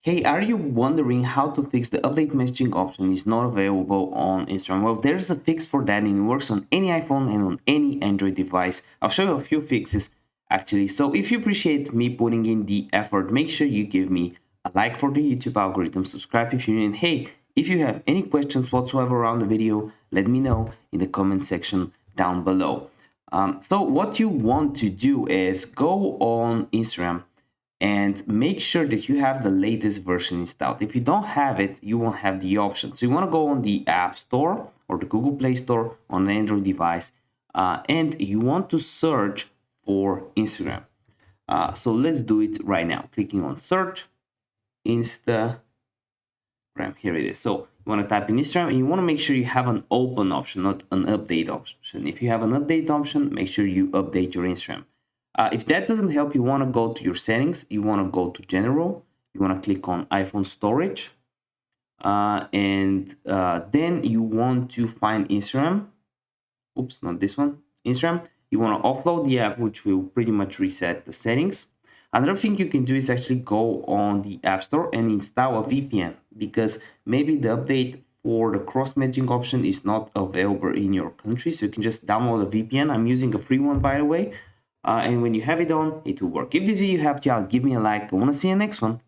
Hey, are you wondering how to fix the update messaging option is not available on Instagram? Well, there's a fix for that and it works on any iPhone and on any Android device. I'll show you a few fixes actually. So if you appreciate me putting in the effort, make sure you give me a like for the YouTube algorithm, subscribe if you're new, and hey, if you have any questions whatsoever around the video, let me know in the comment section down below. So what you want to do is go on Instagram and make sure that you have the latest version installed. If you don't have it, you won't have the option. So you want to go on the App Store or the Google Play Store on an Android device, and you want to search for Instagram. So let's do it right now. Clicking on search, Instagram, here it is. So you want to type in Instagram and you want to make sure you have an open option, not an update option. If you have an update option, make sure you update your Instagram. If that doesn't help, you want to go to your settings, you want to go to general, you want to click on iPhone storage, and then you want to find Instagram. Oops, not this one, Instagram. You want to offload the app, which will pretty much reset the settings. Another thing you can do is actually go on the App Store and install a VPN, because maybe the update for the cross messaging option is not available in your country. So you can just download a VPN. I'm using a free one, by the way. And when you have it on, it will work. If this video helped you out, give me a like. I want to see you next one.